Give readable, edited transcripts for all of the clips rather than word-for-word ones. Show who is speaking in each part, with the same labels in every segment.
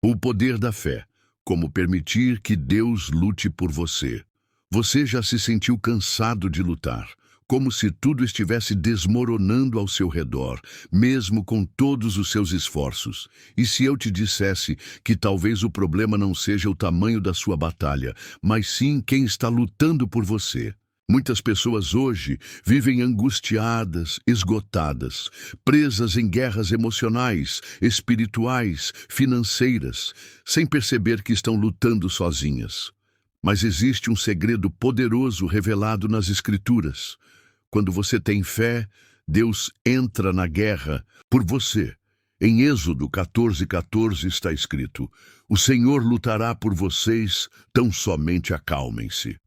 Speaker 1: O poder da fé, como permitir que Deus lute por você. Você já se sentiu cansado de lutar, como se tudo estivesse desmoronando ao seu redor, mesmo com todos os seus esforços. E se eu te dissesse que talvez o problema não seja o tamanho da sua batalha, mas sim quem está lutando por você? Muitas pessoas hoje vivem angustiadas, esgotadas, presas em guerras emocionais, espirituais, financeiras, sem perceber que estão lutando sozinhas. Mas existe um segredo poderoso revelado nas Escrituras. Quando você tem fé, Deus entra na guerra por você. Em Êxodo 14:14 está escrito: "O Senhor lutará por vocês, tão somente acalmem-se."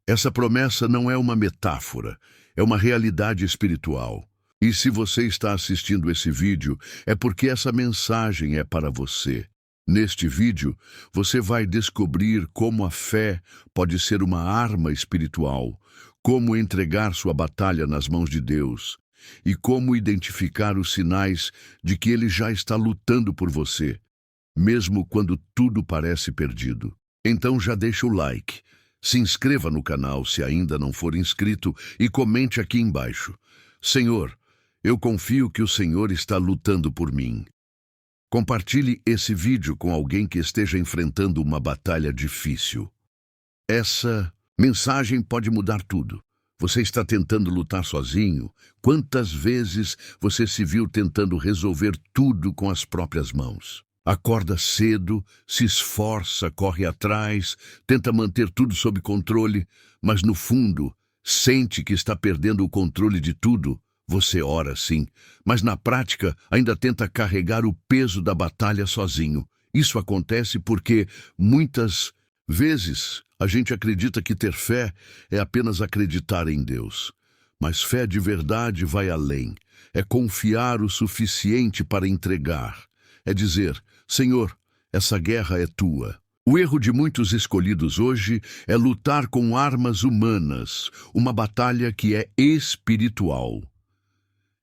Speaker 1: Essa promessa não é uma metáfora, é uma realidade espiritual. E se você está assistindo esse vídeo, é porque essa mensagem é para você. Neste vídeo, você vai descobrir como a fé pode ser uma arma espiritual, como entregar sua batalha nas mãos de Deus e como identificar os sinais de que Ele já está lutando por você, mesmo quando tudo parece perdido. Então já deixa o like. Se inscreva no canal se ainda não for inscrito e comente aqui embaixo: "Senhor, eu confio que o Senhor está lutando por mim." Compartilhe esse vídeo com alguém que esteja enfrentando uma batalha difícil. Essa mensagem pode mudar tudo. Você está tentando lutar sozinho? Quantas vezes você se viu tentando resolver tudo com as próprias mãos? Acorda cedo, se esforça, corre atrás, tenta manter tudo sob controle, mas no fundo, sente que está perdendo o controle de tudo. Você ora sim, mas na prática ainda tenta carregar o peso da batalha sozinho. Isso acontece porque, muitas vezes, a gente acredita que ter fé é apenas acreditar em Deus. Mas fé de verdade vai além. É confiar o suficiente para entregar. É dizer: "Senhor, essa guerra é tua." O erro de muitos escolhidos hoje é lutar com armas humanas, uma batalha que é espiritual.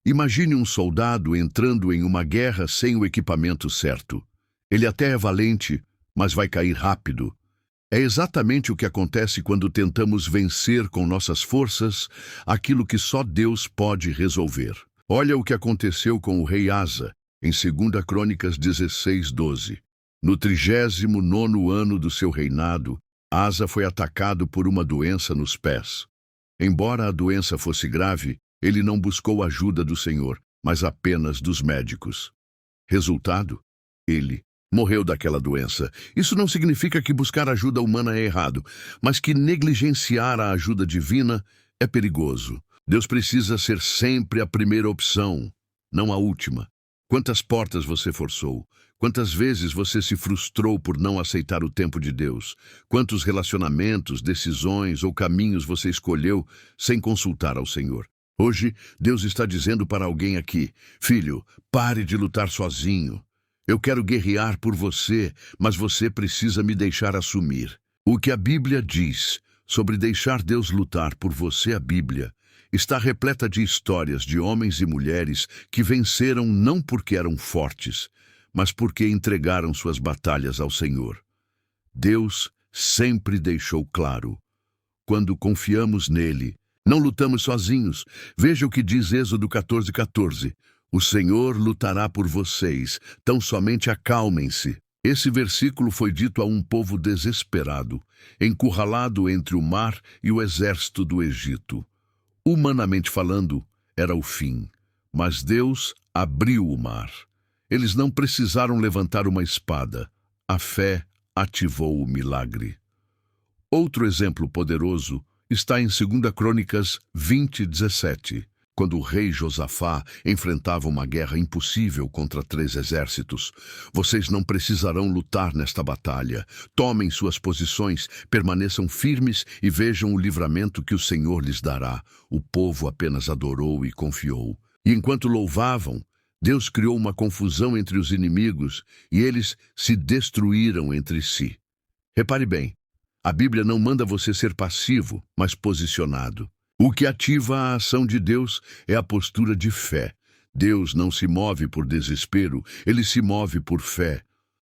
Speaker 1: Imagine um soldado entrando em uma guerra sem o equipamento certo. Ele até é valente, mas vai cair rápido. É exatamente o que acontece quando tentamos vencer com nossas forças aquilo que só Deus pode resolver. Olha o que aconteceu com o rei Asa, em 2 Crônicas 16:12. No 39º ano do seu reinado, Asa foi atacado por uma doença nos pés. Embora a doença fosse grave, ele não buscou ajuda do Senhor, mas apenas dos médicos. Resultado? Ele morreu daquela doença. Isso não significa que buscar ajuda humana é errado, mas que negligenciar a ajuda divina é perigoso. Deus precisa ser sempre a primeira opção, não a última. Quantas portas você forçou? Quantas vezes você se frustrou por não aceitar o tempo de Deus? Quantos relacionamentos, decisões ou caminhos você escolheu sem consultar ao Senhor? Hoje, Deus está dizendo para alguém aqui: "Filho, pare de lutar sozinho. Eu quero guerrear por você, mas você precisa me deixar assumir." O que a Bíblia diz sobre deixar Deus lutar por você, a Bíblia, está repleta de histórias de homens e mulheres que venceram não porque eram fortes, mas porque entregaram suas batalhas ao Senhor. Deus sempre deixou claro: quando confiamos nele, não lutamos sozinhos. Veja o que diz Êxodo 14:14. "O Senhor lutará por vocês, tão somente acalmem-se." Esse versículo foi dito a um povo desesperado, encurralado entre o mar e o exército do Egito. Humanamente falando, era o fim, mas Deus abriu o mar. Eles não precisaram levantar uma espada. A fé ativou o milagre. Outro exemplo poderoso está em 2 Crônicas 20:17, quando o rei Josafá enfrentava uma guerra impossível contra 3 exércitos. "Vocês não precisarão lutar nesta batalha. Tomem suas posições, permaneçam firmes e vejam o livramento que o Senhor lhes dará." O povo apenas adorou e confiou. E enquanto louvavam, Deus criou uma confusão entre os inimigos e eles se destruíram entre si. Repare bem, a Bíblia não manda você ser passivo, mas posicionado. O que ativa a ação de Deus é a postura de fé. Deus não se move por desespero, ele se move por fé.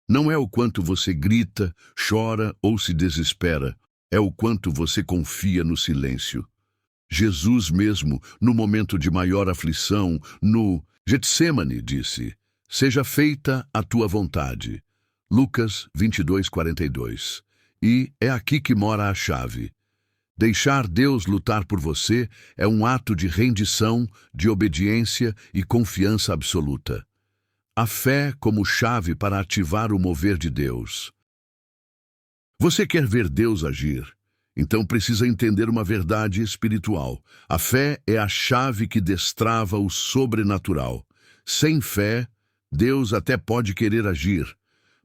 Speaker 1: Não é o quanto você grita, chora ou se desespera, é o quanto você confia no silêncio. Jesus mesmo, no momento de maior aflição, no Getsêmani, disse: "Seja feita a tua vontade." Lucas 22:42. E é aqui que mora a chave. Deixar Deus lutar por você é um ato de rendição, de obediência e confiança absoluta. A fé como chave para ativar o mover de Deus. Você quer ver Deus agir? Então precisa entender uma verdade espiritual. A fé é a chave que destrava o sobrenatural. Sem fé, Deus até pode querer agir,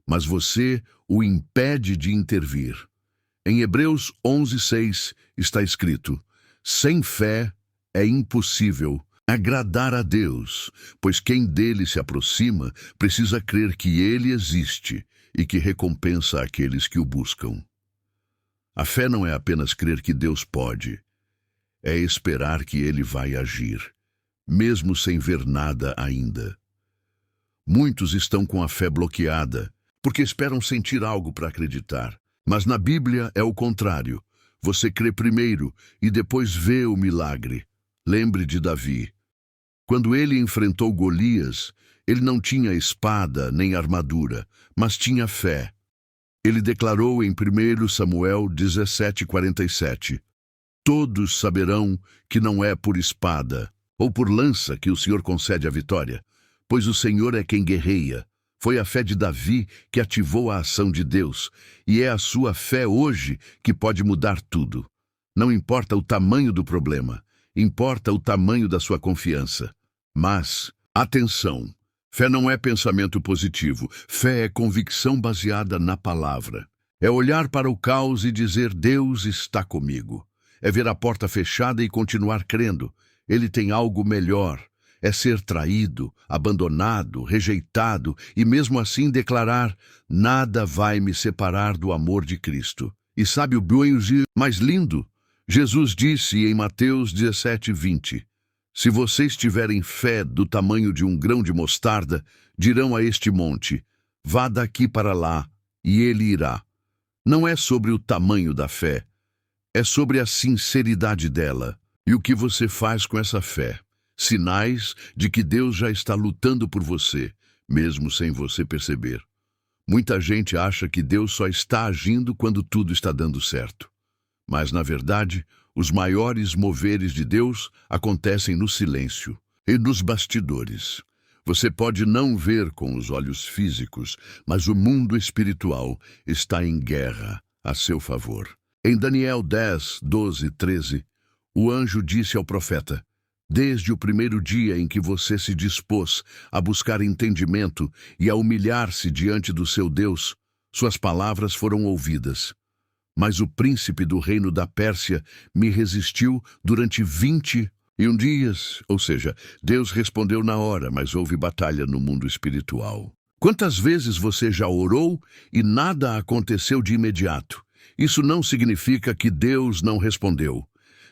Speaker 1: mas você o impede de intervir. Em Hebreus 11:6 está escrito: "Sem fé é impossível agradar a Deus, pois quem dele se aproxima precisa crer que ele existe e que recompensa aqueles que o buscam." A fé não é apenas crer que Deus pode, é esperar que ele vai agir, mesmo sem ver nada ainda. Muitos estão com a fé bloqueada, porque esperam sentir algo para acreditar. Mas na Bíblia é o contrário. Você crê primeiro e depois vê o milagre. Lembre de Davi. Quando ele enfrentou Golias, ele não tinha espada nem armadura, mas tinha fé. Ele declarou em 1 Samuel 17:47: "Todos saberão que não é por espada ou por lança que o Senhor concede a vitória, pois o Senhor é quem guerreia." Foi a fé de Davi que ativou a ação de Deus, e é a sua fé hoje que pode mudar tudo. Não importa o tamanho do problema, importa o tamanho da sua confiança. Mas, atenção, fé não é pensamento positivo, fé é convicção baseada na palavra. É olhar para o caos e dizer: "Deus está comigo." É ver a porta fechada e continuar crendo: Ele tem algo melhor. É ser traído, abandonado, rejeitado e mesmo assim declarar: "Nada vai me separar do amor de Cristo." E sabe o bem mais lindo? Jesus disse em Mateus 17:20: "Se vocês tiverem fé do tamanho de um grão de mostarda, dirão a este monte: vá daqui para lá, e ele irá." Não é sobre o tamanho da fé, é sobre a sinceridade dela e o que você faz com essa fé. Sinais de que Deus já está lutando por você, mesmo sem você perceber. Muita gente acha que Deus só está agindo quando tudo está dando certo. Mas, na verdade, os maiores moveres de Deus acontecem no silêncio e nos bastidores. Você pode não ver com os olhos físicos, mas o mundo espiritual está em guerra a seu favor. Em Daniel 10:12-13, o anjo disse ao profeta: "Desde o primeiro dia em que você se dispôs a buscar entendimento e a humilhar-se diante do seu Deus, suas palavras foram ouvidas. Mas o príncipe do reino da Pérsia me resistiu durante 21 dias." Ou seja, Deus respondeu na hora, mas houve batalha no mundo espiritual. Quantas vezes você já orou e nada aconteceu de imediato? Isso não significa que Deus não respondeu.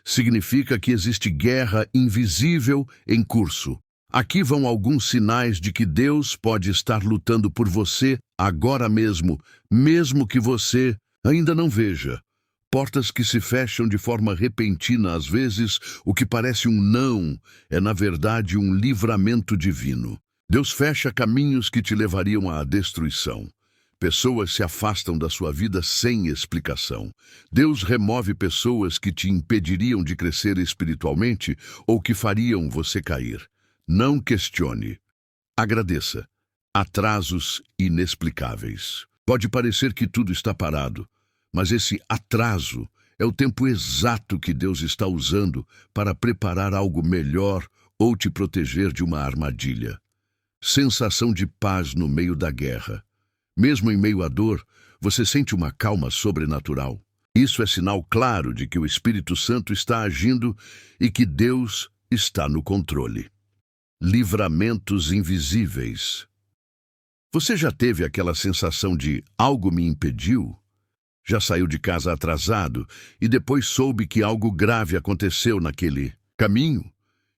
Speaker 1: Significa que existe guerra invisível em curso. Aqui vão alguns sinais de que Deus pode estar lutando por você agora mesmo, mesmo que você ainda não veja. Portas que se fecham de forma repentina, às vezes, o que parece um não é, na verdade, um livramento divino. Deus fecha caminhos que te levariam à destruição. Pessoas se afastam da sua vida sem explicação. Deus remove pessoas que te impediriam de crescer espiritualmente ou que fariam você cair. Não questione. Agradeça. Atrasos inexplicáveis. Pode parecer que tudo está parado, mas esse atraso é o tempo exato que Deus está usando para preparar algo melhor ou te proteger de uma armadilha. Sensação de paz no meio da guerra. Mesmo em meio à dor, você sente uma calma sobrenatural. Isso é sinal claro de que o Espírito Santo está agindo e que Deus está no controle. Livramentos invisíveis. Você já teve aquela sensação de algo me impediu? Já saiu de casa atrasado e depois soube que algo grave aconteceu naquele caminho?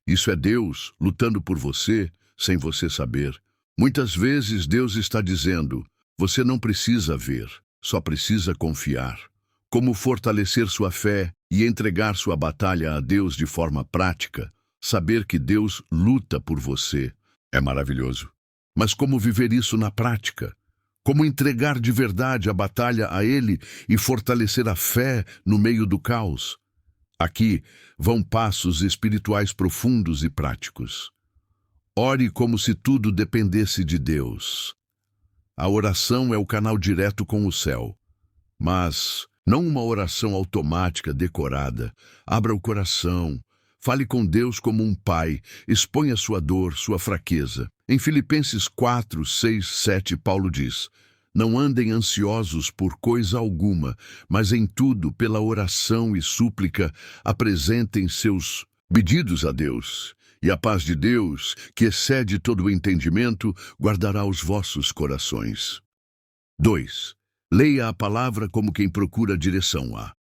Speaker 1: Isso é Deus lutando por você sem você saber. Muitas vezes Deus está dizendo: Você não precisa ver, só precisa confiar. Como fortalecer sua fé e entregar sua batalha a Deus de forma prática? Saber que Deus luta por você é maravilhoso. Mas como viver isso na prática? Como entregar de verdade a batalha a Ele e fortalecer a fé no meio do caos? Aqui vão passos espirituais profundos e práticos. Ore como se tudo dependesse de Deus. A oração é o canal direto com o céu. Mas não uma oração automática, decorada. Abra o coração. Fale com Deus como um pai. Exponha sua dor, sua fraqueza. Em Filipenses 4, 6, 7, Paulo diz: não andem ansiosos por coisa alguma, mas em tudo, pela oração e súplica, apresentem seus pedidos a Deus. E a paz de Deus, que excede todo o entendimento, guardará os vossos corações. 2. Leia a palavra como quem procura direção a.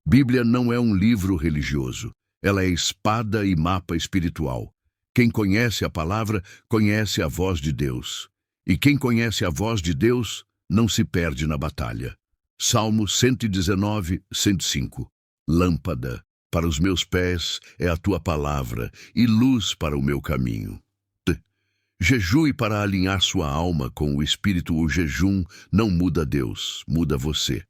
Speaker 1: Bíblia não é um livro religioso. Ela é espada e mapa espiritual. Quem conhece a palavra, conhece a voz de Deus. E quem conhece a voz de Deus, não se perde na batalha. Salmo 119, 105. Lâmpada para os meus pés é a tua palavra e luz para o meu caminho. Jejue para alinhar sua alma com o Espírito. O jejum não muda Deus, muda você.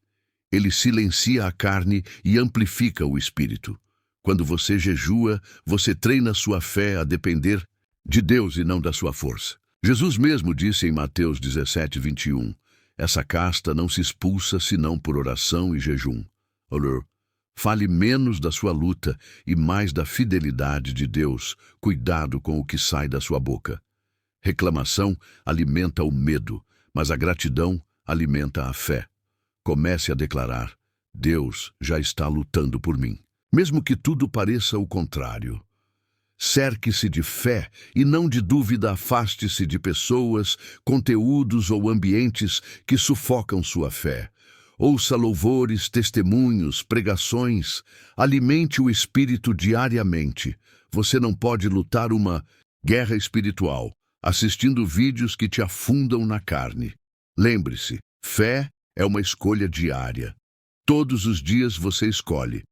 Speaker 1: Ele silencia a carne e amplifica o Espírito. Quando você jejua, você treina sua fé a depender de Deus e não da sua força. Jesus mesmo disse em Mateus 17, 21, essa casta não se expulsa senão por oração e jejum. Fale menos da sua luta e mais da fidelidade de Deus. Cuidado com o que sai da sua boca. Reclamação alimenta o medo, mas a gratidão alimenta a fé. Comece a declarar: Deus já está lutando por mim. Mesmo que tudo pareça o contrário. Cerque-se de fé e não de dúvida. Afaste-se de pessoas, conteúdos ou ambientes que sufocam sua fé. Ouça louvores, testemunhos, pregações. Alimente o espírito diariamente. Você não pode lutar uma guerra espiritual assistindo vídeos que te afundam na carne. Lembre-se, fé é uma escolha diária. Todos os dias você escolhe.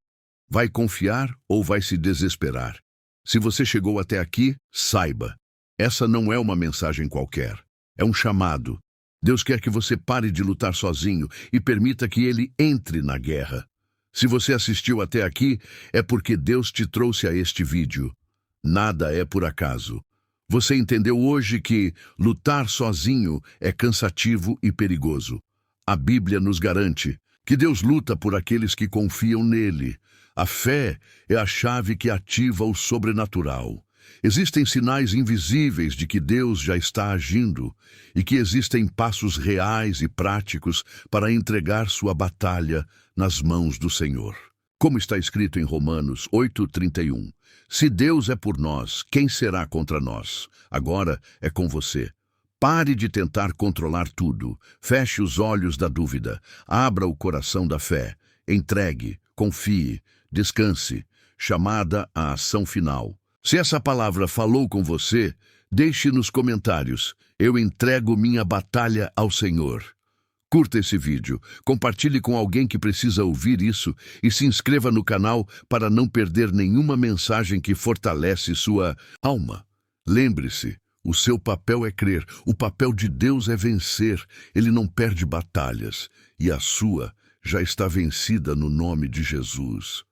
Speaker 1: Vai confiar ou vai se desesperar? Se você chegou até aqui, saiba, essa não é uma mensagem qualquer. É um chamado. Deus quer que você pare de lutar sozinho e permita que Ele entre na guerra. Se você assistiu até aqui, é porque Deus te trouxe a este vídeo. Nada é por acaso. Você entendeu hoje que lutar sozinho é cansativo e perigoso. A Bíblia nos garante que Deus luta por aqueles que confiam nele. A fé é a chave que ativa o sobrenatural. Existem sinais invisíveis de que Deus já está agindo e que existem passos reais e práticos para entregar sua batalha nas mãos do Senhor. Como está escrito em Romanos 8:31, se Deus é por nós, quem será contra nós? Agora é com você. Pare de tentar controlar tudo. Feche os olhos da dúvida. Abra o coração da fé. Entregue, confie, descanse. Chamada à ação final. Se essa palavra falou com você, deixe nos comentários. Eu entrego minha batalha ao Senhor. Curta esse vídeo, compartilhe com alguém que precisa ouvir isso e se inscreva no canal para não perder nenhuma mensagem que fortalece sua alma. Lembre-se, o seu papel é crer, o papel de Deus é vencer. Ele não perde batalhas e a sua já está vencida no nome de Jesus.